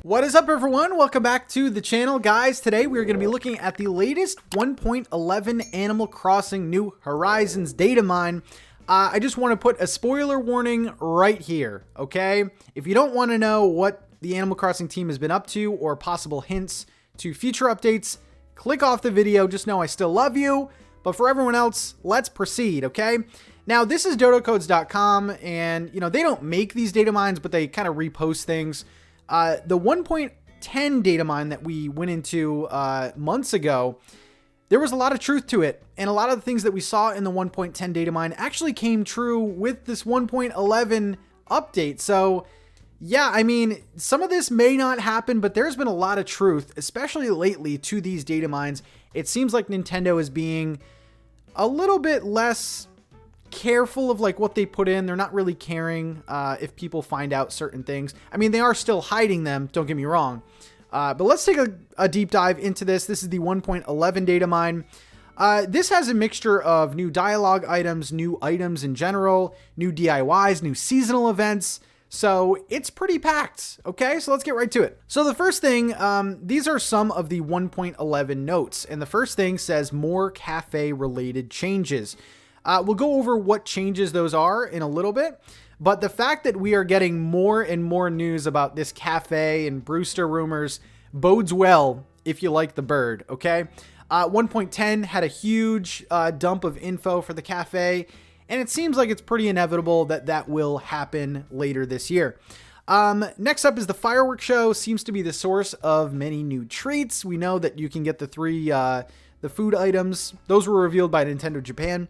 What is up, everyone? Welcome back to the channel, guys. Today we are going to be looking at the latest 1.11 Animal Crossing New Horizons data mine. I just want to put a spoiler warning right here, okay? If you don't want to know what the Animal Crossing team has been up to or possible hints to future updates, click off the video. Just know I still love you. But for everyone else, let's proceed, okay? Now, this is dodocodes.com, and, you know, they don't make these data mines, but they kind of repost things. The 1.10 data mine that we went into months ago, there was a lot of truth to it. And a lot of the things that we saw in the 1.10 data mine actually came true with this 1.11 update. So, yeah, I mean, some of this may not happen, but there's been a lot of truth, especially lately, to these data mines. It seems like Nintendo is being a little bit less careful of like what they put in. They're not really caring if people find out certain things. I mean, they are still hiding them, don't get me wrong. But let's take a deep dive into this. This is the 1.11 data mine. This has a mixture of new dialogue items, new items in general, new DIYs, new seasonal events. So it's pretty packed. Okay, so let's get right to it. So the first thing, these are some of the 1.11 notes. And the first thing says more cafe related changes. We'll go over what changes those are in a little bit, but the fact that we are getting more and more news about this cafe and Brewster rumors bodes well if you like the bird, okay? 1.10 had a huge dump of info for the cafe, and it seems like it's pretty inevitable that that will happen later this year. Next up is the fireworks show. Seems to be the source of many new treats. We know that you can get the the food items. Those were revealed by Nintendo Japan.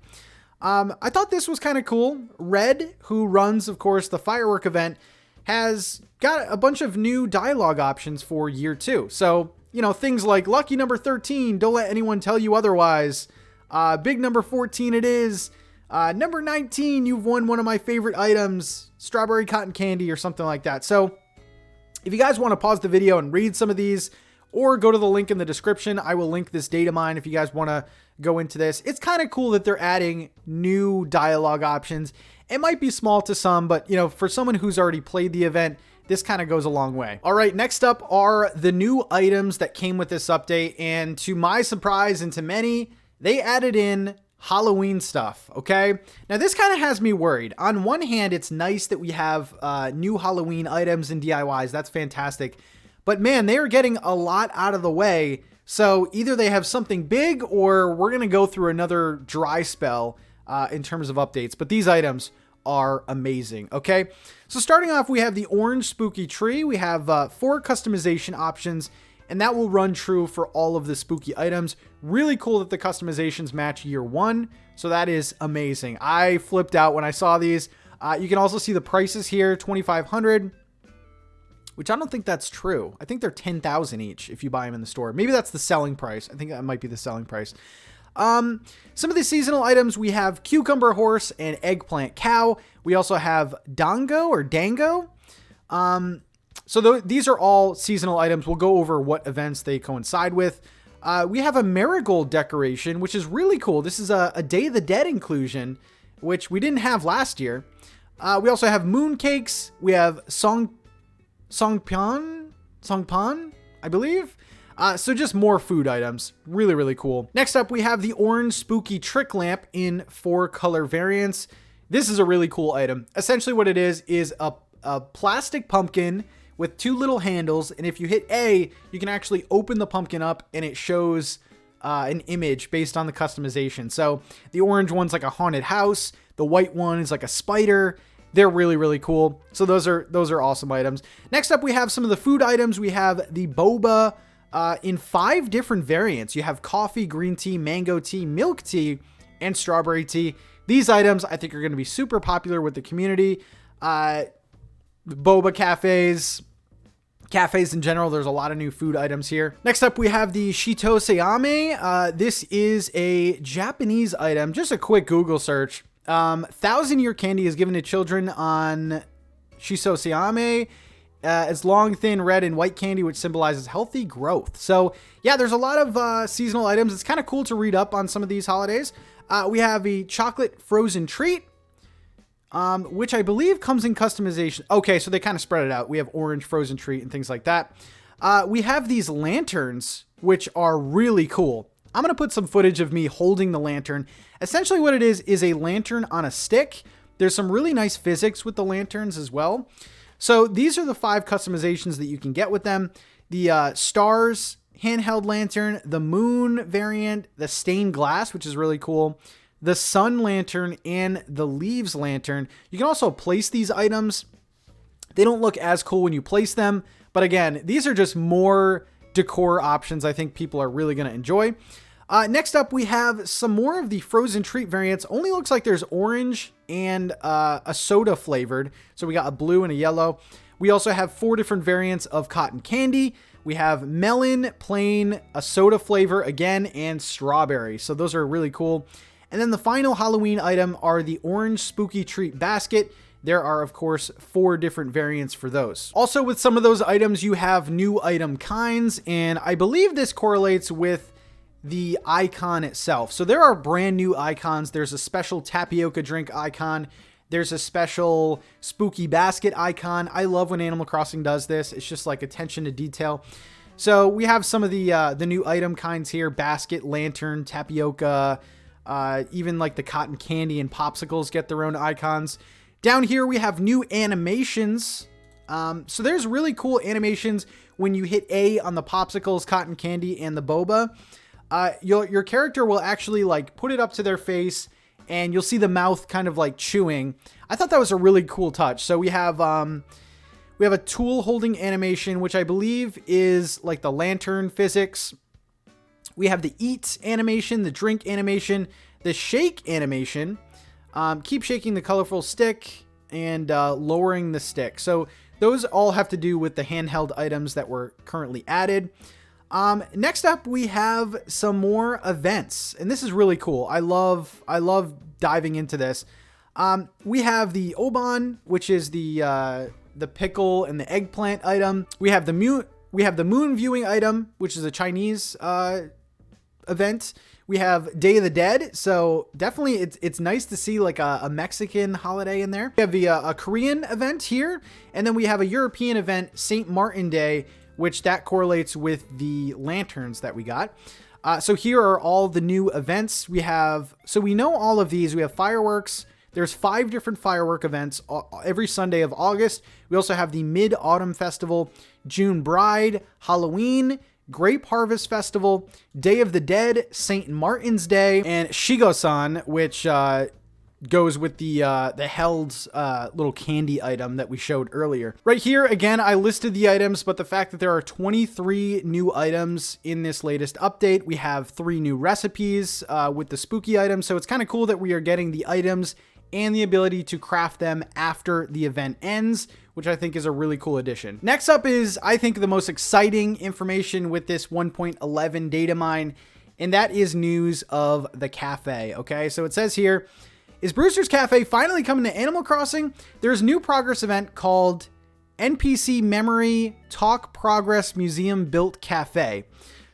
I thought this was kind of cool. Red, who runs, of course, the firework event, has got a bunch of new dialogue options for year 2. So, you know, things like lucky number 13, don't let anyone tell you otherwise. Big number 14 it is. Number 19, you've won one of my favorite items, strawberry cotton candy or something like that. So if you guys want to pause the video and read some of these, or go to the link in the description, I will link this data mine if you guys want to go into this. It's kind of cool that they're adding new dialogue options. It might be small to some, but you know, for someone who's already played the event, this kind of goes a long way. All right, next up are the new items that came with this update. And to my surprise and to many, they added in Halloween stuff, okay? Now this kind of has me worried. On one hand, it's nice that we have new Halloween items and DIYs. That's fantastic. But man, they are getting a lot out of the way. So either they have something big or we're going to go through another dry spell in terms of updates. But these items are amazing. Okay. So starting off, we have the orange spooky tree. We have 4 customization options, and that will run true for all of the spooky items. Really cool that the customizations match year 1. So that is amazing. I flipped out when I saw these. You can also see the prices here, $2,500. Which I don't think that's true. I think they're $10,000 each if you buy them in the store. Maybe that's the selling price. I think that might be the selling price. Some of the seasonal items, we have cucumber horse and eggplant cow. We also have dango. These are all seasonal items. We'll go over what events they coincide with. We have a marigold decoration, which is really cool. This is a Day of the Dead inclusion, which we didn't have last year. We also have moon cakes. We have Songpan, I believe. So just more food items. Really, really cool. Next up, we have the orange spooky trick lamp in 4 color variants. This is a really cool item. Essentially what it is a plastic pumpkin with 2 little handles. And if you hit A, you can actually open the pumpkin up and it shows an image based on the customization. So the orange one's like a haunted house. The white one is like a spider. They're really, really cool. So those are awesome items. Next up, we have some of the food items. We have the boba in 5 different variants. You have coffee, green tea, mango tea, milk tea, and strawberry tea. These items I think are going to be super popular with the community. Boba cafes in general, there's a lot of new food items here. Next up, we have the shitoseame. This is a Japanese item. Just a quick Google search. 1,000-year candy is given to children on Shisoseame as long, thin, red, and white candy, which symbolizes healthy growth. So, yeah, there's a lot of seasonal items. It's kind of cool to read up on some of these holidays. We have a chocolate frozen treat. which I believe comes in customization. Okay, so they kind of spread it out. We have orange frozen treat and things like that. We have these lanterns, which are really cool. I'm going to put some footage of me holding the lantern. Essentially what it is a lantern on a stick. There's some really nice physics with the lanterns as well. So these are the 5 customizations that you can get with them. The stars handheld lantern, the moon variant, the stained glass, which is really cool, the sun lantern, and the leaves lantern. You can also place these items. They don't look as cool when you place them, but again, these are just more decor options I think people are really going to enjoy. Next up, we have some more of the frozen treat variants. Only looks like there's orange and a soda flavored. So we got a blue and a yellow. We also have 4 different variants of cotton candy. We have melon, plain, a soda flavor again, and strawberry. So those are really cool. And then the final Halloween item are the orange spooky treat basket. There are, of course, 4 different variants for those. Also, with some of those items, you have new item kinds, and I believe this correlates with the icon itself. So there are brand new icons. There's a special tapioca drink icon. There's a special spooky basket icon. I love when Animal Crossing does this. It's just like attention to detail. So we have some of the new item kinds here: basket, lantern, tapioca, even like the cotton candy and popsicles get their own icons. Down here we have new animations. So there's really cool animations when you hit A on the popsicles, cotton candy, and the boba. Your character will actually like put it up to their face, and you'll see the mouth kind of like chewing. I thought that was a really cool touch. So we have a tool holding animation, which I believe is like the lantern physics. We have the eat animation, the drink animation, the shake animation. Keep shaking the colorful stick, and lowering the stick. So those all have to do with the handheld items that were currently added. Next up, we have some more events, and this is really cool. I love diving into this. We have the Oban, which is the pickle and the eggplant item. We have the moon viewing item, which is a Chinese event. We have Day of the Dead, so definitely it's nice to see like a Mexican holiday in there. We have a Korean event here, and then we have a European event, St. Martin Day, which that correlates with the lanterns that we got. So here are all the new events we have. So we know all of these. We have fireworks. There's 5 different firework events every Sunday of August. We also have the Mid-Autumn Festival, June Bride, Halloween, Grape Harvest Festival, Day of the Dead, St. Martin's Day, and Shigo-san, which goes with the held little candy item that we showed earlier. Right here, again, I listed the items, but the fact that there are 23 new items in this latest update, we have 3 new recipes with the spooky items, so it's kind of cool that we are getting the items and the ability to craft them after the event ends, which I think is a really cool addition. Next up is, I think, the most exciting information with this 1.11 data mine, and that is news of the cafe, okay? So it says here, is Brewster's Cafe finally coming to Animal Crossing? There's a new progress event called NPC Memory Talk Progress Museum Built Cafe.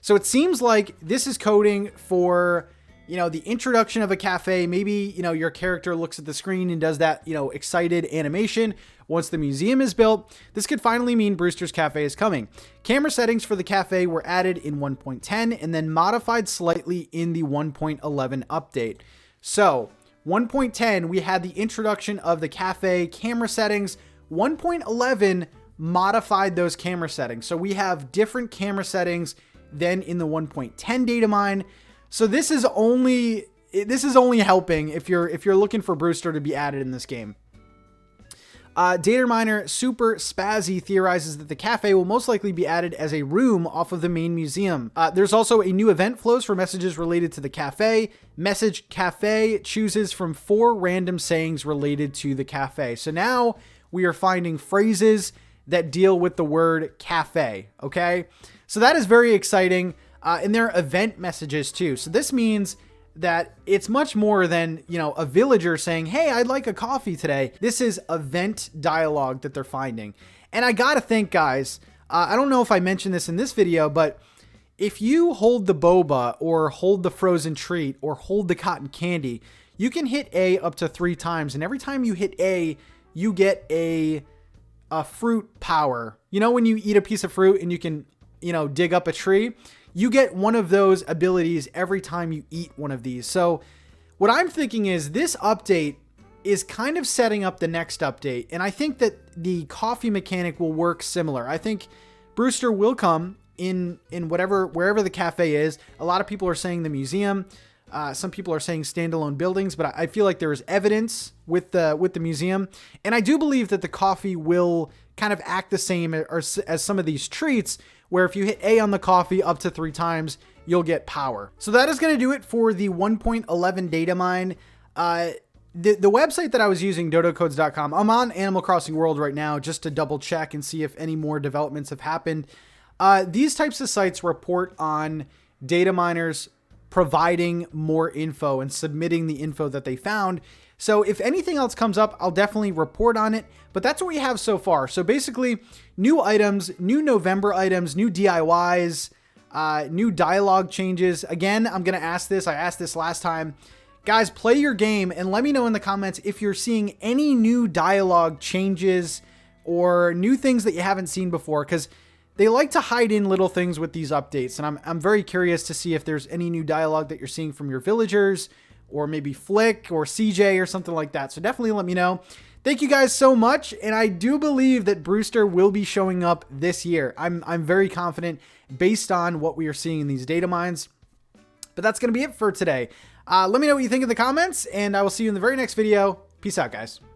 So it seems like this is coding for, you know, the introduction of a cafe. Maybe, you know, your character looks at the screen and does that, you know, excited animation. Once the museum is built, this could finally mean Brewster's Cafe is coming. Camera settings for the cafe were added in 1.10 and then modified slightly in the 1.11 update. So 1.10, we had the introduction of the cafe camera settings. 1.11 modified those camera settings. So we have different camera settings than in the 1.10 data mine. So this is only helping if you're looking for Brewster to be added in this game. Data miner Super Spazzy theorizes that the cafe will most likely be added as a room off of the main museum. There's also a new event flows for messages related to the cafe. Message cafe chooses from 4 random sayings related to the cafe. So now we are finding phrases that deal with the word cafe. Okay, so that is very exciting. And there are event messages too. So this means that it's much more than, you know, a villager saying, hey, I'd like a coffee today. This is event dialogue that they're finding. And I gotta think, guys, I don't know if I mentioned this in this video, but if you hold the boba or hold the frozen treat or hold the cotton candy, you can hit A up to 3 times. And every time you hit A, you get a fruit power. You know, when you eat a piece of fruit and you can, you know, dig up a tree, you get one of those abilities every time you eat one of these. So what I'm thinking is this update is kind of setting up the next update. And I think that the coffee mechanic will work similar. I think Brewster will come in wherever the cafe is. A lot of people are saying the museum. Some people are saying standalone buildings, but I feel like there is evidence with the museum. And I do believe that the coffee will kind of act the same as some of these treats, where if you hit A on the coffee up to 3 times, you'll get power. So that is going to do it for the 1.11 data mine. The website that I was using, dodocodes.com, I'm on Animal Crossing World right now just to double check and see if any more developments have happened. These types of sites report on data miners providing more info and submitting the info that they found. So if anything else comes up, I'll definitely report on it. But that's what we have so far. So basically, new items, new November items, new DIYs, new dialogue changes. Again, I'm going to ask this. I asked this last time. Guys, play your game and let me know in the comments if you're seeing any new dialogue changes or new things that you haven't seen before, because they like to hide in little things with these updates. And I'm very curious to see if there's any new dialogue that you're seeing from your villagers, or maybe Flick or CJ or something like that. So definitely let me know. Thank you guys so much. And I do believe that Brewster will be showing up this year. I'm very confident based on what we are seeing in these data mines. But that's going to be it for today. Let me know what you think in the comments, and I will see you in the very next video. Peace out, guys.